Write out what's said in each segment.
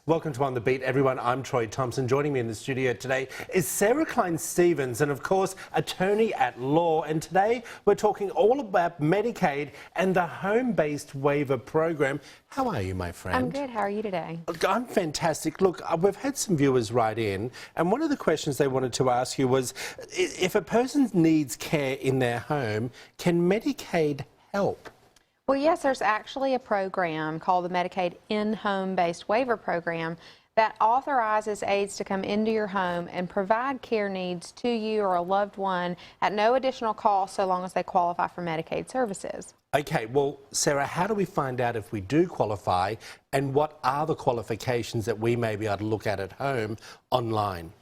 Welcome to On the Beat, everyone. I'm Troy Thompson. Joining me in the studio today is Sarah Cline-Stevens, and of course, attorney at law. And today we're talking all about Medicaid and the home-based waiver program. How are you, my friend? I'm good. How are you today? I'm fantastic. Look, we've had some viewers write in, and one of the questions they wanted to ask you was, if a person needs care in their home, can Medicaid help? Well, yes, there's actually a program called the Medicaid In-Home-Based Waiver Program that authorizes aides to come into your home and provide care needs to you or a loved one at no additional cost so long as they qualify for Medicaid services. Okay, well, Sarah, how do we find out if we do qualify, and what are the qualifications that we may be able to look at home online?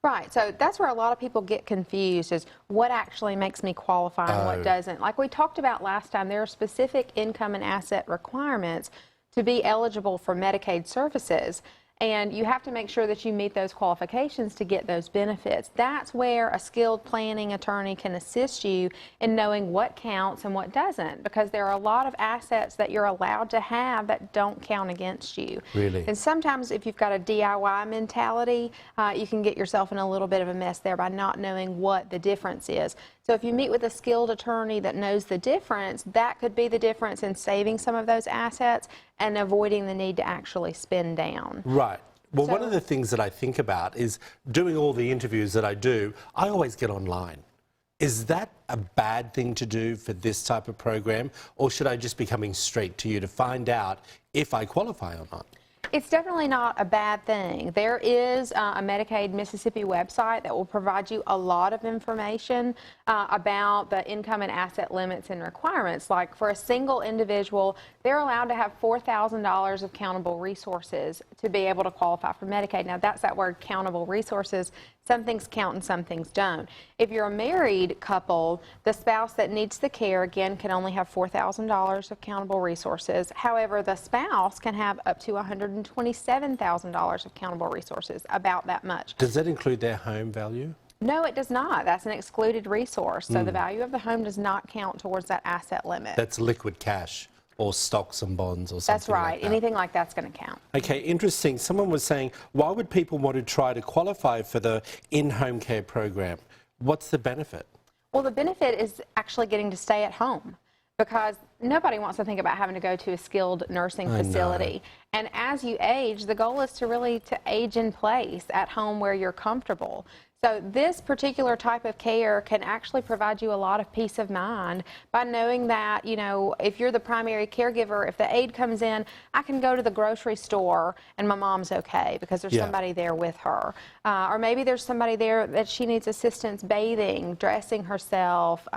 Right, so that's where a lot of people get confused, is what actually makes me qualify and what doesn't. Like we talked about last time, there are specific income and asset requirements to be eligible for Medicaid services, and you have to make sure that you meet those qualifications to get those benefits. That's where a skilled planning attorney can assist you in knowing what counts and what doesn't, because there are a lot of assets that you're allowed to have that don't count against you. Really? And sometimes if you've got a DIY mentality, you can get yourself in a little bit of a mess there by not knowing what the difference is. So if you meet with a skilled attorney that knows the difference, that could be the difference in saving some of those assets and avoiding the need to actually spend down. Right. Well, one of the things that I think about is doing all the interviews that I do, I always get online. Is that a bad thing to do for this type of program, or should I just be coming straight to you to find out if I qualify or not? It's definitely not a bad thing. There is a Medicaid Mississippi website that will provide you a lot of information about the income and asset limits and requirements. Like for a single individual, they're allowed to have $4,000 of countable resources to be able to qualify for Medicaid. Now that's that word, countable resources. Some things count and some things don't. If you're a married couple, the spouse that needs the care, again, can only have $4,000 of countable resources. However, the spouse can have up to $127,000 of countable resources, about that much. Does that include their home value? No, it does not. That's an excluded resource. So the value of the home does not count towards that asset limit. That's liquid cash or stocks and bonds or something. That's right. Like that. Anything like that's going to count. Okay, interesting. Someone was saying, why would people want to try to qualify for the in-home care program? What's the benefit? Well, the benefit is actually getting to stay at home, because nobody wants to think about having to go to a skilled nursing facility. And as you age, the goal is to age in place at home where you're comfortable. So this particular type of care can actually provide you a lot of peace of mind by knowing that, you know, if you're the primary caregiver, if the aide comes in, I can go to the grocery store and my mom's okay because there's somebody there with her. Or maybe there's somebody there that she needs assistance bathing, dressing herself,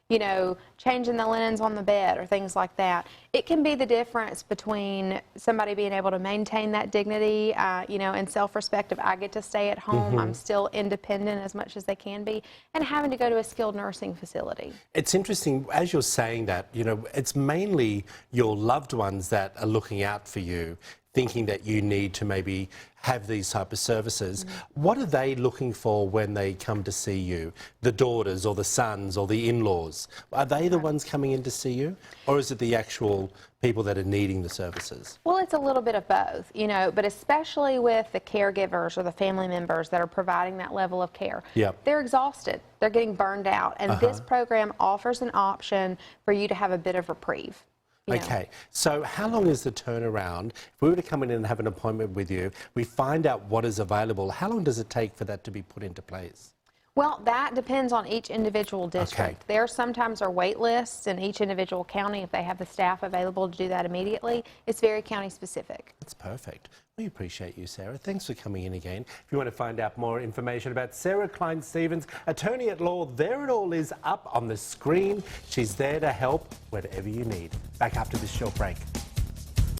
you know, changing the linens on the bed or things like that. It can be the difference between somebody being able to maintain that dignity, you know, and self-respect of I get to stay at home, I'm still independent as much as they can be, and having to go to a skilled nursing facility. It's interesting, as you're saying that, you know, it's mainly your loved ones that are looking out for you, thinking that you need to maybe have these type of services. What are they looking for when they come to see you? The daughters or the sons or the in-laws? Are they the ones coming in to see you? Or is it the actual people that are needing the services? Well, it's a little bit of both, you know, but especially with the caregivers or the family members that are providing that level of care. They're exhausted. They're getting burned out. And this program offers an option for you to have a bit of reprieve. Okay, so how long is the turnaround? If we were to come in and have an appointment with you, we find out what is available, how long does it take for that to be put into place? Well, that depends on each individual district. There sometimes are wait lists in each individual county if they have the staff available to do that immediately. It's very county specific. That's perfect. We appreciate you, Sarah. Thanks for coming in again. If you want to find out more information about Sarah Cline-Stevens, attorney at law, there it all is up on the screen. She's there to help whatever you need. Back after this short break.